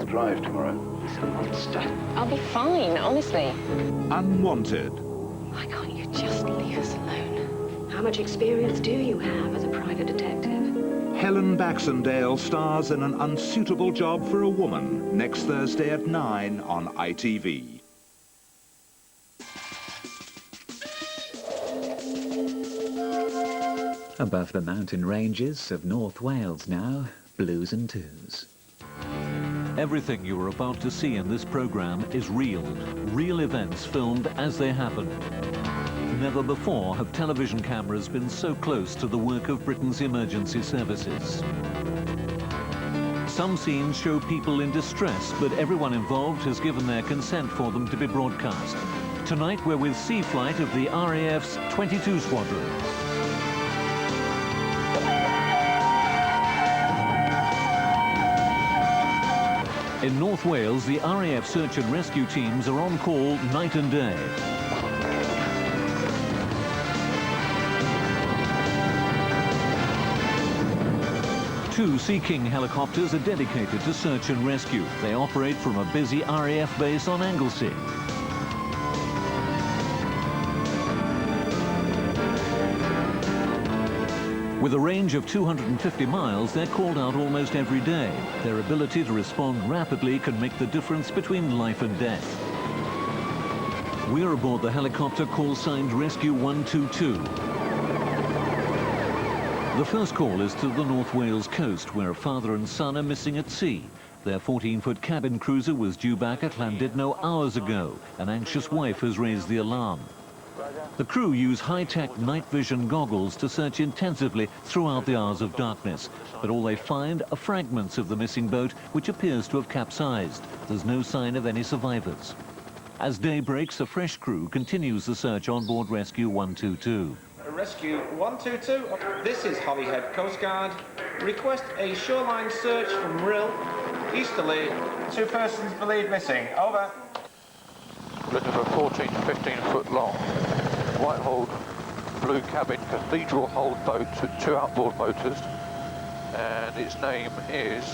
drive tomorrow. He's a monster. I'll be fine, honestly. Unwanted. Why can't you just leave us alone? How much experience do you have as a private detective? Helen Baxendale stars in An Unsuitable Job for a Woman, next Thursday at 9 on ITV. Above the mountain ranges of North Wales now, blues and twos. Everything you are about to see in this programme is real. Real events filmed as they happen. Never before have television cameras been so close to the work of Britain's emergency services. Some scenes show people in distress, but everyone involved has given their consent for them to be broadcast. Tonight we're with Sea Flight of the RAF's 22 Squadron. In North Wales, the RAF search and rescue teams are on call night and day. Two Sea King helicopters are dedicated to search and rescue. They operate from a busy RAF base on Anglesey. With a range of 250 miles, they're called out almost every day. Their ability to respond rapidly can make the difference between life and death. We're aboard the helicopter call signed Rescue 122. The first call is to the North Wales coast, where a father and son are missing at sea. Their 14-foot cabin cruiser was due back at Llandudno hours ago. An anxious wife has raised the alarm. The crew use high-tech night vision goggles to search intensively throughout the hours of darkness. But all they find are fragments of the missing boat, which appears to have capsized. There's no sign of any survivors. As day breaks, a fresh crew continues the search on board Rescue 122. Rescue 122, this is Holyhead Coast Guard. Request a shoreline search from Rill, Easterley. 2 persons believed missing. Over. Looking for a 14 to 15 foot long, white-hulled, blue cabin, cathedral-hulled boat with 2 outboard motors. And its name is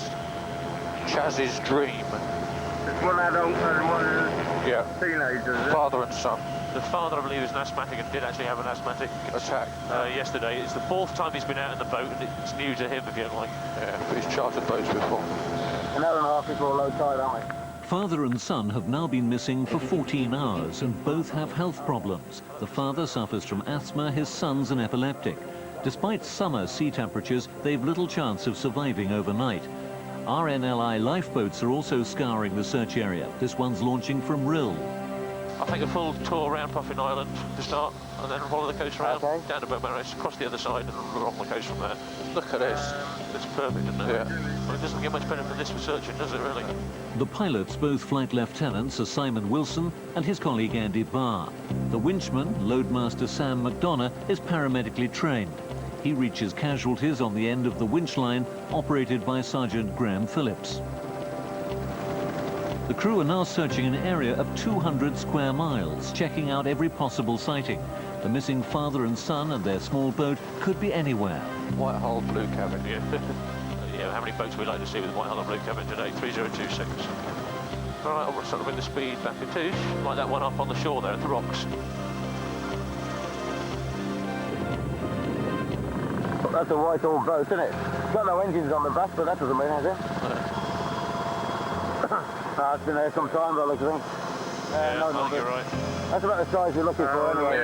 Chaz's Dream. It's one adult and one teenager, Father and son. The father, I believe, is an asthmatic and did actually have an asthmatic attack yesterday. It's the 4th time he's been out in the boat, and it's new to him, if you like. Yeah, but he's chartered boats before. An hour and a half before low tide, aren't we? Father and son have now been missing for 14 hours, and both have health problems. The father suffers from asthma, his son's an epileptic. Despite summer sea temperatures, they've little chance of surviving overnight. RNLI lifeboats are also scouring the search area. This one's launching from Rill. I think a full tour around Puffin Island to start, and then follow the coast around, down to Beaumaris, across the other side, and along the coast from there. Look at this. It's perfect, isn't it? Yeah. Well, it doesn't get much better than this for searching, does it, really? The pilots, both flight lieutenants, are Simon Wilson and his colleague Andy Barr. The winchman, loadmaster Sam McDonough, is paramedically trained. He reaches casualties on the end of the winch line, operated by Sergeant Graham Phillips. The crew are now searching an area of 200 square miles, checking out every possible sighting. The missing father and son and their small boat could be anywhere. White hull, blue cabin. Yeah. Yeah, how many boats we like to see with white hull and blue cabin today? 3026. All right, I'll sort of bring the speed back to 2, like that one up on the shore there at the rocks. That's a white hull boat, isn't it? It's got no engines on the back, but that doesn't mean anything. It's been there some time, by the looks of things. Yeah, no, I think you're right. That's about the size you're looking for, anyway.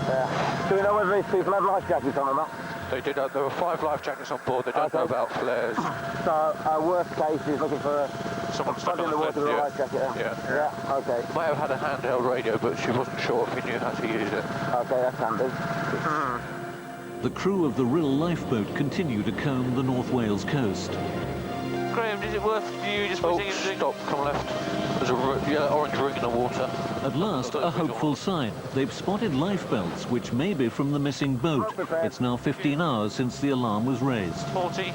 Yeah. Do we know whether these people have life jackets on or not? They did. There were 5 life jackets on board. They don't know about flares. So our worst case is looking for someone stuck in the water with a life jacket. Yeah. Okay. Might have had a handheld radio, but she wasn't sure if he knew how to use it. Okay, that's handy. The crew of the Rill lifeboat continue to comb the North Wales coast. Graham, is it worth you just putting it in? Stop, come left. There's a orange ring in the water. At last, a hopeful sign. They've spotted lifebelts, which may be from the missing boat. It's now 15 hours since the alarm was raised. 40,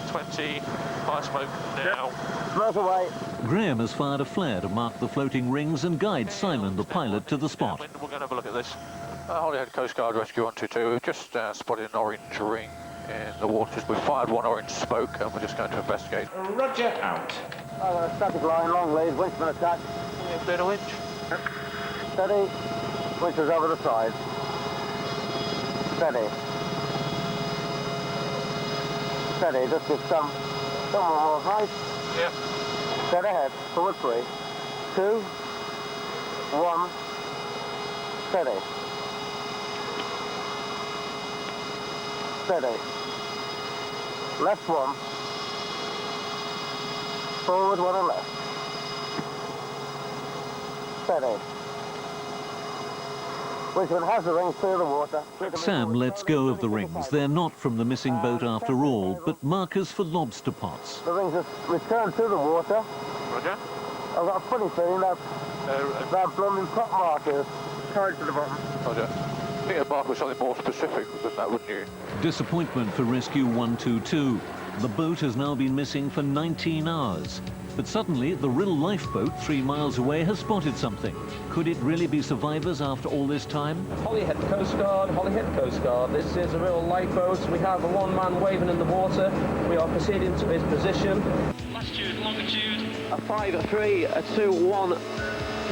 20, fire smoke now. Smoke away. Graham has fired a flare to mark the floating rings and guide Simon, the pilot, to the spot. We're going to have a look at this. Holyhead Coast Guard Rescue 122. We've just spotted an orange ring in the waters. We fired one orange smoke and we're just going to investigate. Roger, out. I've got a static line, long lead, winchman attached. Yeah, clear the winch. Steady. Winch is over the side. Steady. Steady, just give some more height. Yep. Dead ahead, forward 3, 2, 1, steady. Steady. Left 1, forward 1 and left. Steady. Winchman has the rings through the water. Sam lets go of the rings. They're not from the missing boat after all, but markers for lobster pots. The rings have returned to the water. Roger. I've got a funny feeling that they're blooming pot markers tied to the bottom. Roger. I think a mark was something more specific than that, wouldn't you? Disappointment for Rescue 122. The boat has now been missing for 19 hours. But suddenly, the Rill lifeboat 3 miles away has spotted something. Could it really be survivors after all this time? Holyhead Coast Guard, Holyhead Coast Guard. This is a real lifeboat. We have a one-man waving in the water. We are proceeding to his position. Latitude, longitude. A 5-3, a 2-1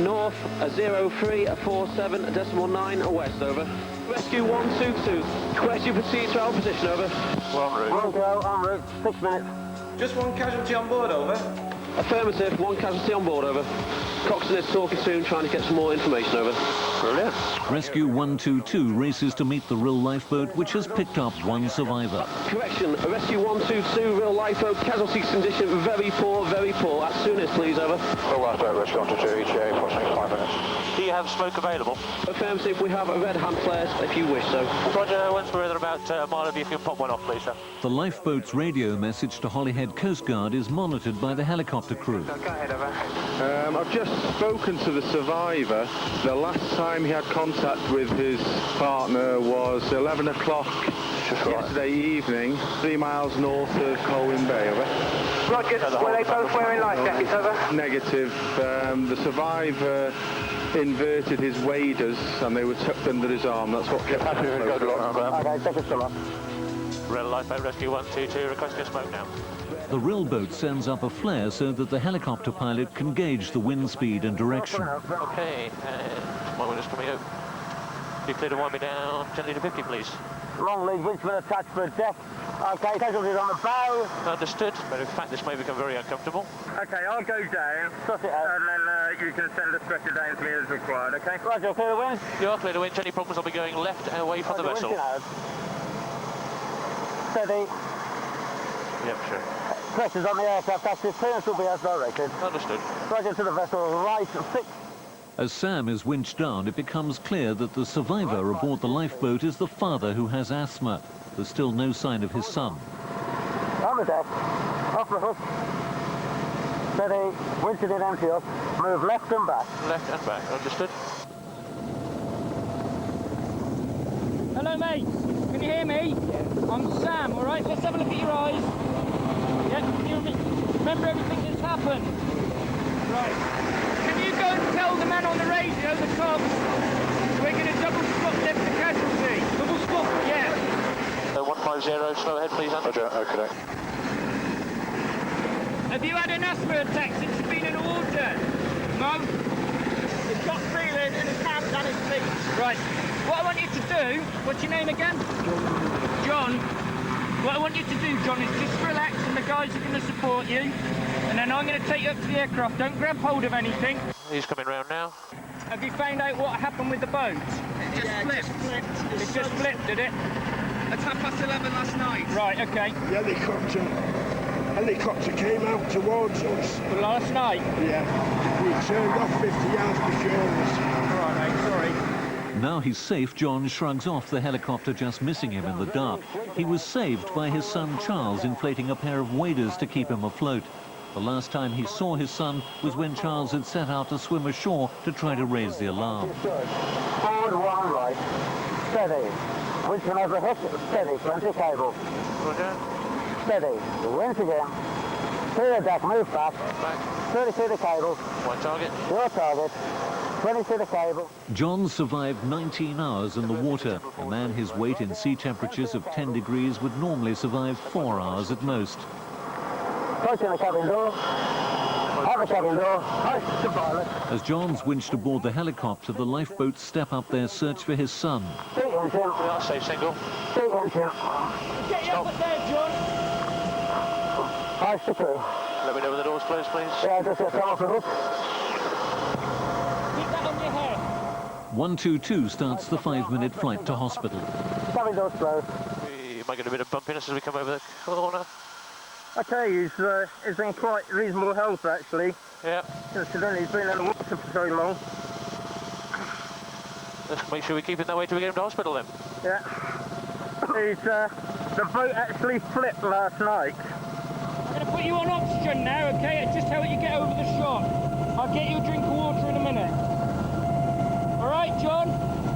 north, a 0-3, a 4-7, a decimal 9, a west, over. Rescue 122. Request you proceed to our position, over. We're en route. One go, en route, 6 minutes. Just one casualty on board, over. Affirmative, one casualty on board, over. Coxswain is talking soon, trying to get some more information, over. Brilliant. Rescue 122 races to meet the Rill lifeboat, which has picked up one survivor. Correction, Rescue 122, real lifeboat, casualty condition, very poor, very poor. As soon as, please, over. Well, lifeboat, Rescue 122, ETA, approximately 5 minutes. Do you have smoke available? Affirmative, we have a red hand flares, if you wish so. Roger, once we're at about a mile of you, if you can pop one off, please, sir. The lifeboat's radio message to Holyhead Coast Guard is monitored by the helicopter crew. I've just spoken to the survivor. The last time he had contact with his partner was 11 o'clock yesterday evening, 3 miles north of Colwyn Bay, over. Roger, were they both wearing life jackets, over? Negative. The survivor inverted his waders and they were tucked under his arm. That's what kept happening. Okay, take a still off. Real lifeboat, Rescue 122, requesting smoke now. The Rill boat sends up a flare so that the helicopter pilot can gauge the wind speed and direction. Okay, my window's coming out. You clear to wind me down gently to 50, please. Long lead winchman attached for a deck. Okay, casualties on the bow. Understood, but in fact this may become very uncomfortable. Okay, I'll go down, suss it out, and then you can send the stretcher down to me as required, okay? Roger, clear the winch. You are clear to winch. Any problems, I'll be going left and away from the vessel. Steady. Yep, sure. Pressures on the aircraft, active clearance will be as directed. Understood. Roger to the vessel, right, 6. As Sam is winched down, it becomes clear that the survivor aboard the lifeboat is the father who has asthma. There's still no sign of his son. On the deck, off the hook. Steady, winch it in empty up, move left and back. Left and back, understood. Hello, mate. Can you hear me? Yeah. I'm Sam, all right? Let's have a look at your eyes. Yeah, can you remember everything that's happened? Right. Can you go and tell the man on the radio, the cops, we're going to double spot lift the casualty? Double spot, yeah. 150, slow ahead, please, Andrew. Roger, okay. Have you had an asthma attack since you've been in the water? No. He's got feeling and his hands on his feet. Right. What I want you to do, what's your name again? John. What I want you to do, John, is just relax and the guys are going to support you. And then I'm going to take you up to the aircraft. Don't grab hold of anything. He's coming round now. Have you found out what happened with the boat? It just flipped. It just flipped, did it? At 11:30 last night. Right, okay. The helicopter came out towards us. Last night? Yeah. We turned off 50 yards before us. Right, mate, sorry. Now he's safe, John shrugs off the helicopter just missing him in the dark. He was saved by his son Charles inflating a pair of waders to keep him afloat. The last time he saw his son was when Charles had set out to swim ashore to try to raise the alarm. Forward 1 right. Steady. Winchman has a hook. Steady. Plenty cable. Roger. Steady. Winch again. Clear the deck. Move back. 30 feet of cable. My target. Your target. 22 the cable. John survived 19 hours in the water. A man his weight in sea temperatures of 10 degrees would normally survive 4 hours at most. Closing the cabin door. Out the cabin door. Hoist the pilot. As John's winched aboard the helicopter, the lifeboats step up their search for his son. Seat engine. We are safe single. Seat engine. Get you up there, John. Hoist the crew. Let me know when the door's closed, please. Yeah, just come off the hook. Keep that on your head. 122 starts the 5-minute flight to hospital. Cabin door's closed. We might get a bit of bumpiness as we come over the corner. Okay, he's in quite reasonable health actually. Yeah. Considering he's been in the water for so long. Let's make sure we keep it that way till we get him to hospital then. Yeah. The boat actually flipped last night. I'm going to put you on oxygen now, okay? Just how you get over the shock. I'll get you a drink of water in a minute. All right, John?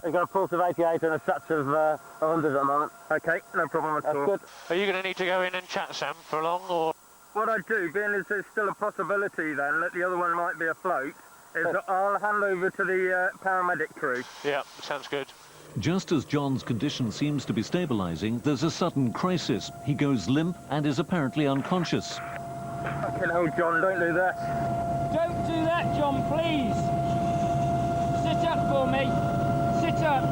He's got a pulse of 88 and a sats of 100 at the moment. Okay, no problem at all. Good. Are you going to need to go in and chat, Sam, for long, or...? What I do, being as there's still a possibility then that the other one might be afloat, is that I'll hand over to the paramedic crew. Yeah, sounds good. Just as John's condition seems to be stabilising, there's a sudden crisis. He goes limp and is apparently unconscious. Fucking hell, John, don't do that. Don't do that, John, please. Sit up for me. Sit up.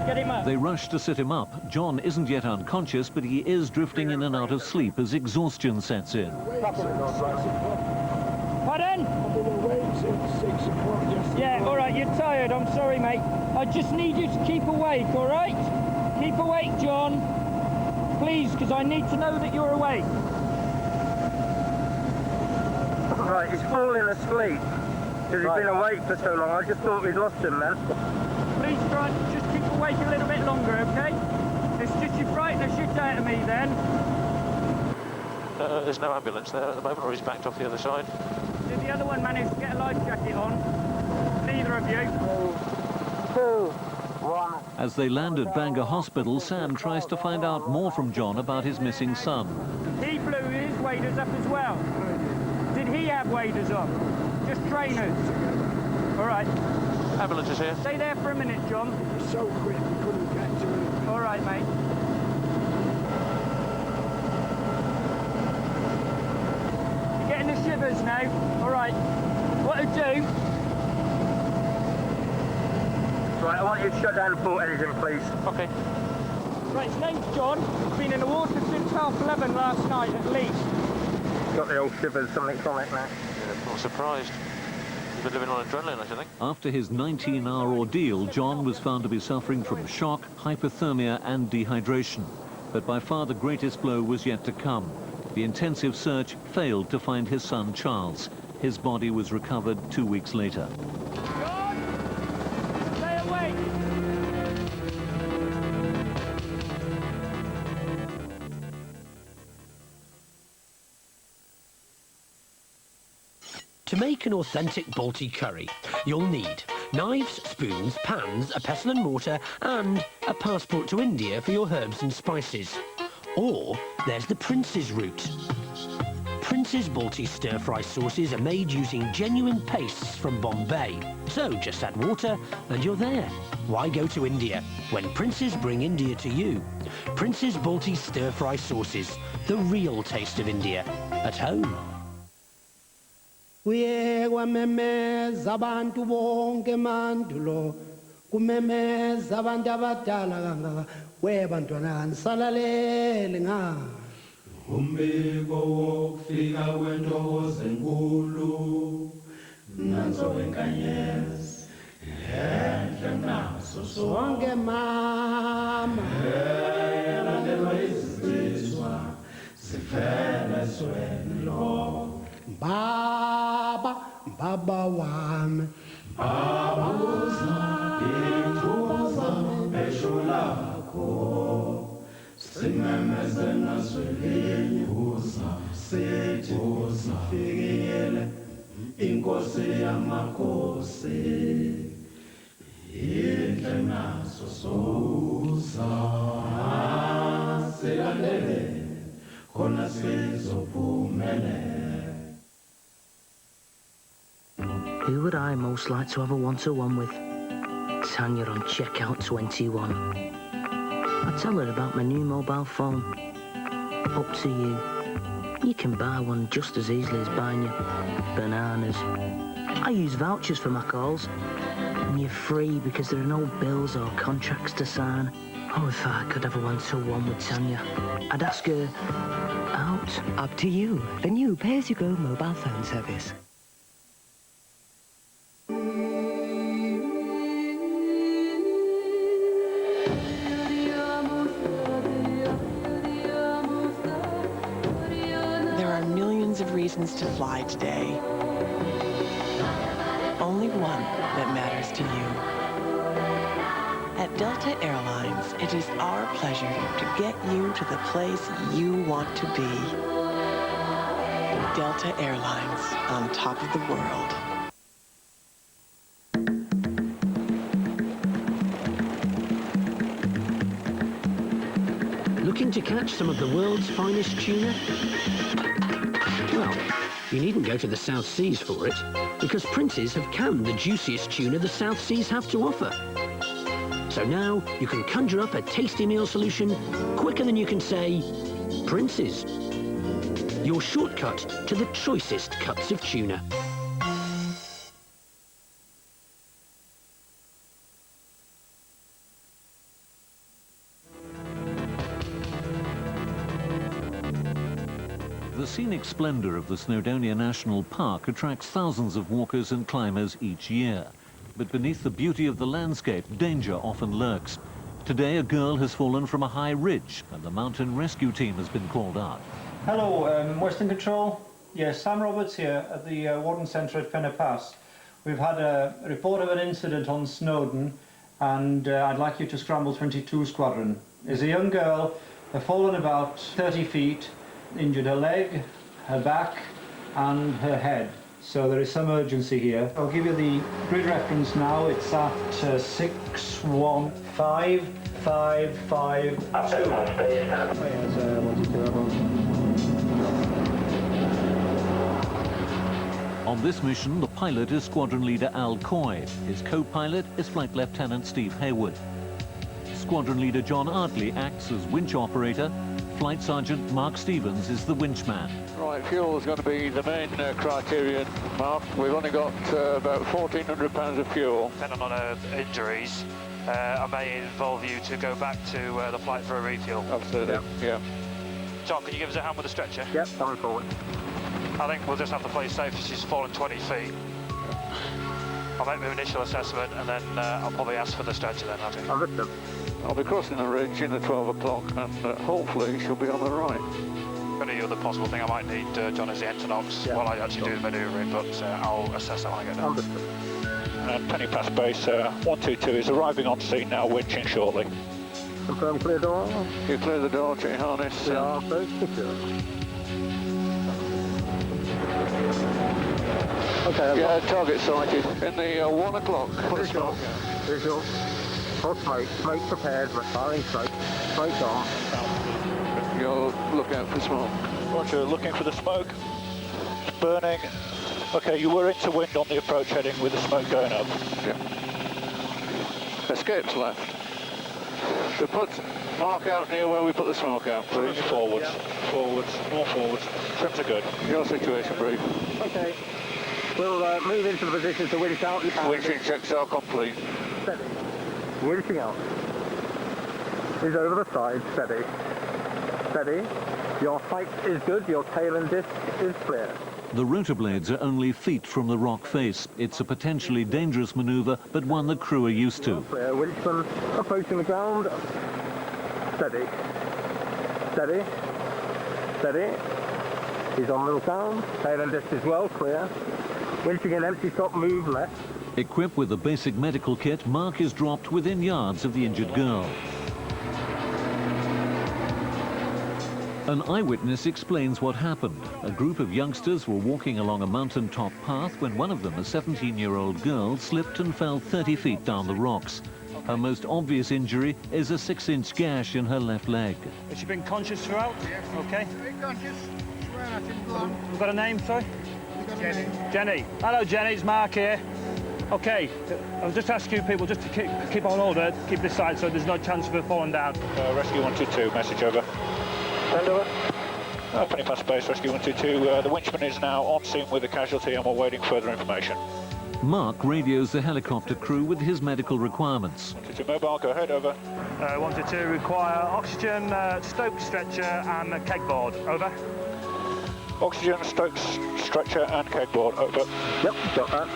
Get him up. They rush to sit him up. John isn't yet unconscious, but he is drifting in and out of sleep as exhaustion sets in. Pardon? Yeah, all right, you're tired. I'm sorry, mate. I just need you to keep awake, all right? Keep awake, John. Please, because I need to know that you're awake. Right, he's falling asleep because he's been awake for so long. I just thought we'd lost him then. Please try and just keep awake a little bit longer, okay? It's just you frighten the shit out of me then. There's no ambulance there at the moment, or he's backed off the other side. Did the other one manage to get a life jacket on? Neither of you. 2, 1. As they land at Bangor Hospital, Sam tries to find out more from John about his missing son. He blew his waders up as well. Did he have waders on? Just trainers? All right. Ambulance is here. Stay there for a minute, John. So quick, we couldn't get to him. All right, mate. You're getting the shivers now. All right. What to do? Right, I want you to shut down the port engine, please. Okay. Right, his name's John. He's been in the water since 11:30 last night, at least. Got the old shivers, something from it now. Yeah, I'm not surprised. He's been living on adrenaline, I think. After his 19-hour ordeal, John was found to be suffering from shock, hypothermia and dehydration. But by far the greatest blow was yet to come. The intensive search failed to find his son Charles. His body was recovered 2 weeks later. John! Stay awake! To make an authentic Balti curry, you'll need knives, spoons, pans, a pestle and mortar, and a passport to India for your herbs and spices. Or there's the Prince's route. Prince's Balti stir-fry sauces are made using genuine pastes from Bombay. So just add water and you're there. Why go to India when Prince's bring India to you? Prince's Balti stir-fry sauces, the real taste of India, at home. Kuye kwamemeza abantu bonke mandulo kumemeza abantu abadala kangaka webantwana kanisalalele nga umbiko wokufika kwentokozo enkulu nanzo wenkanyezi enhle naso sonke mama elandelwa izizwa zivele ezweni lo Baba wami Baba uza ithuza esho lakho simemeze naswelinye uza sithi uzafikele inkosi yamakhosi inhle naso soza silandele khona sizophumelela. Who would I most like to have a one-to-one with? Tanya on checkout 21. I tell her about my new mobile phone. Up to you. You can buy one just as easily as buying your bananas. I use vouchers for my calls. And you're free because there are no bills or contracts to sign. Oh, if I could have a one-to-one with Tanya, I'd ask her out. Up to you. The new pay-as-you-go mobile phone service. There are millions of reasons to fly today. Only one that matters to you. At Delta Airlines, it is our pleasure to get you to the place you want to be. Delta Airlines, on top of the world. Looking to catch some of the world's finest tuna? Well, you needn't go to the South Seas for it, because Prince's have canned the juiciest tuna the South Seas have to offer. So now you can conjure up a tasty meal solution quicker than you can say, Prince's. Your shortcut to the choicest cuts of tuna. The scenic splendour of the Snowdonia National Park attracts thousands of walkers and climbers each year. But beneath the beauty of the landscape, danger often lurks. Today, a girl has fallen from a high ridge, and the mountain rescue team has been called out. Hello, Western Control. Yes, Sam Roberts here at the Warden Centre at Penner Pass. We've had a report of an incident on Snowdon, and I'd like you to scramble 22 Squadron. There's a young girl, fallen about 30 feet, injured her leg, her back, and her head. So there is some urgency here. I'll give you the grid reference now. It's at 615552. On this mission, the pilot is Squadron Leader Al Coy. His co-pilot is Flight Lieutenant Steve Haywood. Squadron Leader John Artley acts as winch operator. Flight Sergeant Mark Stevens is the winchman. Right, fuel is going to be the main criterion, Mark. We've only got about 1,400 pounds of fuel. Depending on injuries, I may involve you to go back to the flight for a refuel. Absolutely, yeah. John, can you give us a hand with the stretcher? Yep, coming forward. I think we'll just have to play safe. She's fallen 20 feet. I'll make my initial assessment and then I'll probably ask for the stretcher then, I think. I'll be crossing the ridge in at 12 o'clock and hopefully she'll be on the right. The only other possible thing I might need, John, is the Entonox while I actually do the manoeuvring, but I'll assess that when I get there. Penny Pass Base 122 is arriving on scene now, winching shortly. Confirm clear door. You clear the door, chain harness. We are both secure. Okay. Yeah, target sighted in the 1 o'clock. Visual. Hot smoke. Smoke prepared. We're firing straight. Smoke on. You'll look out for smoke. Roger, looking for the smoke. It's burning. Okay, you were into wind on the approach heading with the smoke going up. Yeah. Escapes left. So put mark out near where we put the smoke out, please. Forwards, forwards, more forwards. Trims are good. Your situation brief. Okay. We'll move into the position to winch out. Winching checks are complete. Steady. Winching out. Is over the side. Steady. Steady. Your height is good. Your tail and disc is clear. The rotor blades are only feet from the rock face. It's a potentially dangerous manoeuvre, but one the crew are used to. Clear. Winchman approaching the ground. Steady. Steady. Steady. He's on the ground. Tail and disc is well clear. Winching in empty stop, move left. Equipped with a basic medical kit, Mark is dropped within yards of the injured girl. An eyewitness explains what happened. A group of youngsters were walking along a mountaintop path when one of them, a 17-year-old girl, slipped and fell 30 feet down the rocks. Her most obvious injury is a 6-inch gash in her left leg. Has she been conscious throughout? Yes. Okay. Conscious. We've got a name, sorry? Jenny. Hello, Jenny. It's Mark here. OK, I'll just ask you people just to keep on order, keep this side so there's no chance of her falling down. Rescue 122, message over. Send over. Penny past base, Rescue 122. The winchman is now on scene with the casualty and we're waiting further information. Mark radios the helicopter crew with his medical requirements. 122 mobile, go ahead, over. 122 require oxygen, Stoke stretcher and a kegboard. Over. Oxygen, Stokes, stretcher and kegboard, over. Yep, got that.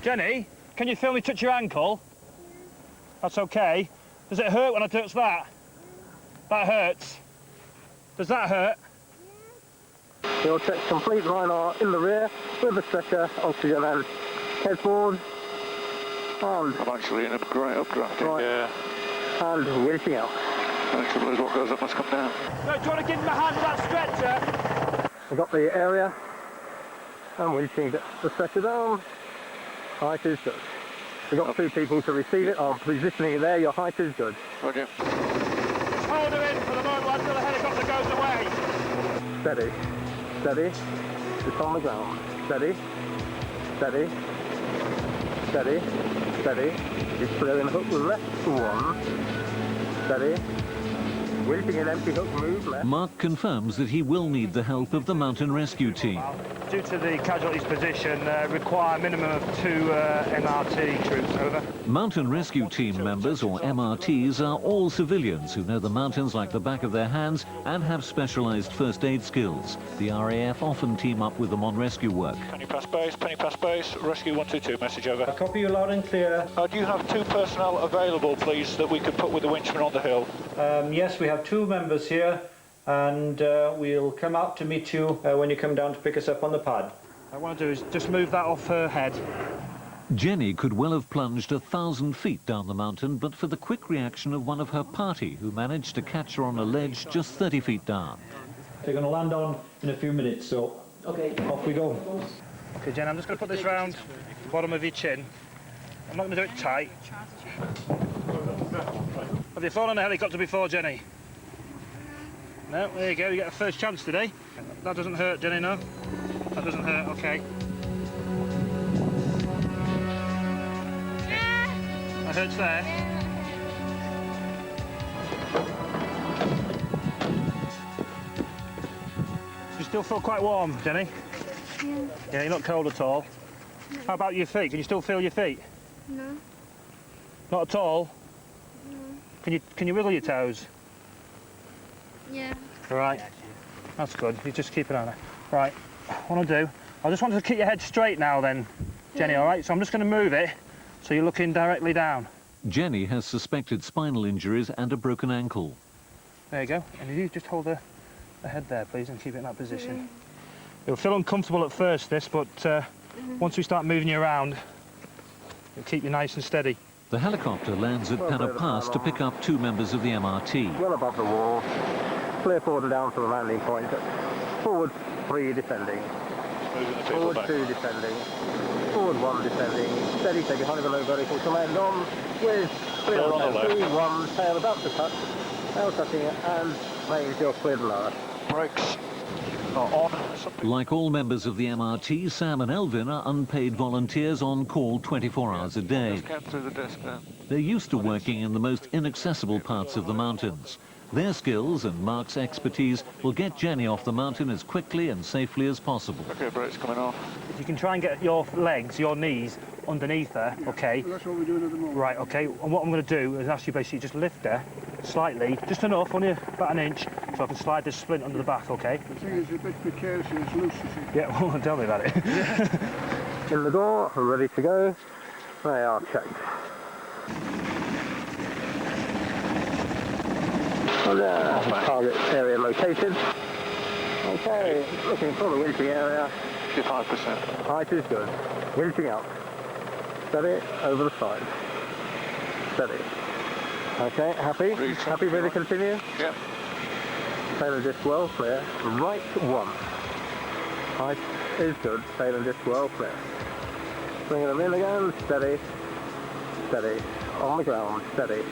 Jenny, can you feel me touch your ankle? That's okay. Does it hurt when I touch that? That hurts. Does that hurt? Your check complete, line R in the rear with the stretcher, oxygen and kegboard. And I'm actually in a great updraft. Right. Yeah. And winching out. Thanks for what goes up must come down. No, do you want to give me a hand with that stretcher? We've got the area and winching the stretcher down. Height is good. We've got 2 people to receive it. I'm positioning it there. Your height is good. Roger. Just hold her in for the moment until the helicopter goes away. Steady. Steady. It's on the ground. Steady. Steady. Steady. Steady. It's clearing hook left 1. Steady. Winching an empty hook, move left. Mark confirms that he will need the help of the mountain rescue team. Due to the casualty's position, require a minimum of 2 MRT troops. Over. Mountain rescue team members, or MRTs, are all civilians who know the mountains like the back of their hands and have specialised first aid skills. The RAF often team up with them on rescue work. Penny past base, Rescue 122, message over. I copy you loud and clear. Do you have 2 personnel available, please, that we could put with the winchman on the hill? Yes, we have 2 members here, and we'll come out to meet you when you come down to pick us up on the pad. What I want to do is just move that off her head. Jenny could well have plunged 1,000 feet down the mountain, but for the quick reaction of one of her party, who managed to catch her on a ledge just 30 feet down. They're going to land on in a few minutes, so okay, off we go. Okay, Jen, I'm just going to put this round the bottom of your chin. I'm not going to do it tight. Have you flown on a helicopter before, Jenny? No, there you go, you get a first chance today. That doesn't hurt, Jenny, no? That doesn't hurt, okay. That hurts there. You still feel quite warm, Jenny? Yeah. Yeah, you're not cold at all. No. How about your feet? Can you still feel your feet? No. Not at all? No. Can you wiggle your toes? Yeah. Right. That's good. You just keep it on there. Right. What I'll do, I just want to keep your head straight now then, Jenny, all right? So I'm just going to move it so you're looking directly down. Jenny has suspected spinal injuries and a broken ankle. There you go. And you just hold the head there, please, and keep it in that position. It'll feel uncomfortable at first, this, but once we start moving you around, it'll keep you nice and steady. The helicopter lands at Penna Pass to pick up 2 members of the MRT. Well above the wall. Clear forward and down to the landing point. Forward 3 descending. Forward 2 descending. Forward 1 descending. Steady, take a high below vertical to land on with 3 on the 2, 1, tail about to touch. Tail touching it and range you're cleared lower. Brakes are on. Like all members of the MRT, Sam and Elvin are unpaid volunteers on call 24 hours a day. They're used to working in the most inaccessible parts of the mountains. Their skills and Mark's expertise will get Jenny off the mountain as quickly and safely as possible. Okay, brakes coming off. If you can try and get your legs, your knees, underneath her, okay? Well, that's what we're doing at the moment. Right, okay. And what I'm going to do is ask you basically just lift her slightly, just enough, only about an inch, so I can slide this splint under the back, okay? The thing is, a bit precarious and it's loose, you see. Yeah, well, tell me about it. In the door, ready to go. They are checked. And target area located. Okay, looking for the winching area. 55%. Height is good. Winching out. Steady, over the side. Steady. Okay, happy? Happy, ready to continue? Yep. Sailor disc well, clear. Right 1. Height is good. Sailor disc well, clear. Bringing them in again. Steady. Steady. On the ground. Steady.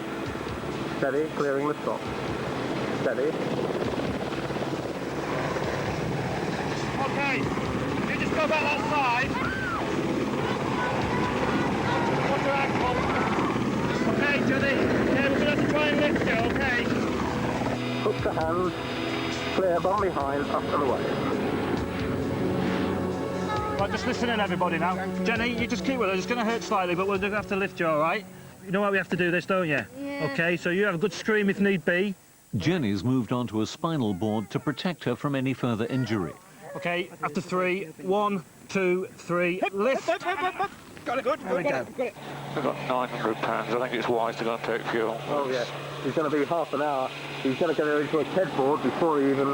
Steady, clearing the stop. Steady. Okay, you just go go back that side. Watch your ankle. Okay, Johnny. Yeah, we're going to have to try and lift you, okay? Hook the hand, clear bottom behind, up and away. Right, just listen in, everybody, now. Jenny, you just keep with us. It's going to hurt slightly, but we'll have to lift you, all right? You know why we have to do this, don't you? Yeah. Okay, so you have a good scream if need be. Jenny's moved onto a spinal board to protect her from any further injury. Okay, after 3, 1, 2, 3, lift. Got it. Good. There we go. Got it. We've got 900 pounds. I think it's wise to go and take fuel. Oh, yeah. He's going to be half an hour. He's going to get her into a TED board before he even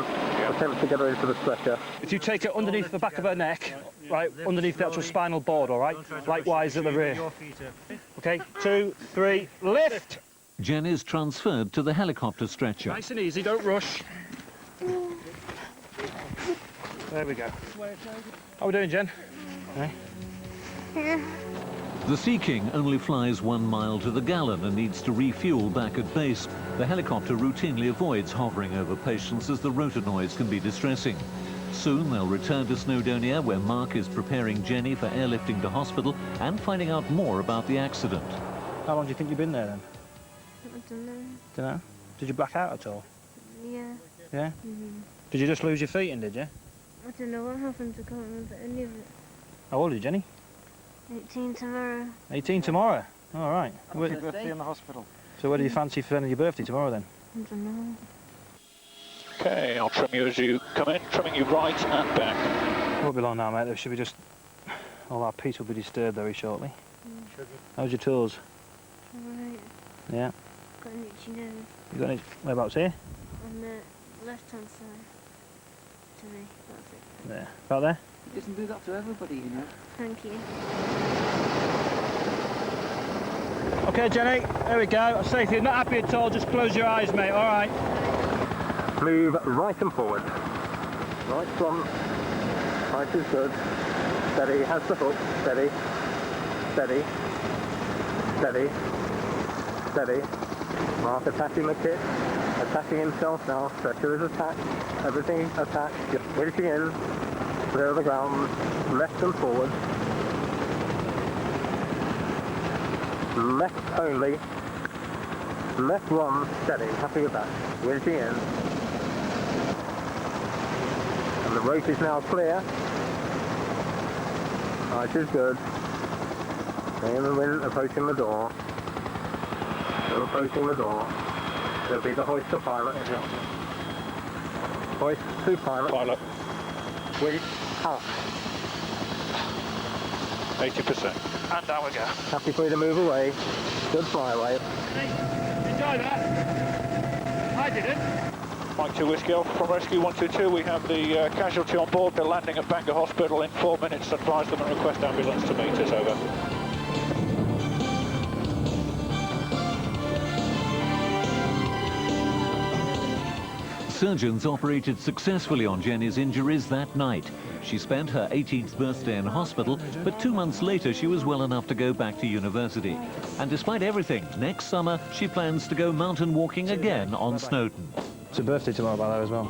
attempts to get her into the stretcher. If you take it underneath the back of her neck, right, underneath the actual spinal board, all right? Likewise at the rear. Okay, 2, 3, lift! Jenny's transferred to the helicopter stretcher. Nice and easy, don't rush. There we go. How are we doing, Jen? Okay. The Sea King only flies 1 mile to the gallon and needs to refuel back at base. The helicopter routinely avoids hovering over patients as the rotor noise can be distressing. Soon they'll return to Snowdonia, where Mark is preparing Jenny for airlifting to hospital and finding out more about the accident. How long do you think you've been there, then? I don't know. Don't know. Did you black out at all? Yeah. Yeah? Mm-hmm. Did you just lose your feet in, did you? I don't know what happened. I can't remember any of it. How old are you, Jenny? 18 tomorrow. 18 tomorrow. All right. Happy birthday in the hospital. So where do you fancy spending your birthday tomorrow, then? I don't know. Okay, I'll trim you as you come in, trimming you right and back. Won't be long now, mate. There should be just... All our peace will be disturbed very shortly. How's your toes? Alright. Yeah. Got an itchy nose. You got any... Whereabouts here? On the left-hand side. To me, that's it. There. About there? He doesn't do that to everybody, you know. Thank you. Okay, Jenny, there we go. I say if you're not happy at all, just close your eyes, mate, all right? Move right and forward. Right front. Right is good. Steady, has the hook. Steady. Steady. Steady. Steady. Mark attaching the kit. Attaching himself now. Stretcher is attached. Everything attached. Just winching in. Clear of the ground. Left and forward. Left only. Left one. Steady. Happy with that. Winching in. And the rope is now clear. Right is good. Staying in the wind, approaching the door. Still approaching the door. There'll be the hoist to pilot. Hoist to pilot. Pilot. Winch up. 80%. And down we go. Happy for you to move away. Good flyway. Enjoy that. I didn't. Mike 2 Whiskey Alpha from Rescue 122. We have the casualty on board. They're landing at Bangor Hospital in 4 minutes. Advise them and request ambulance to meet us. Over. Surgeons operated successfully on Jenny's injuries that night. She spent her 18th birthday in hospital, but 2 months later she was well enough to go back to university. And despite everything, next summer she plans to go mountain walking again on Snowdon. It's a birthday tomorrow, by the way, as well.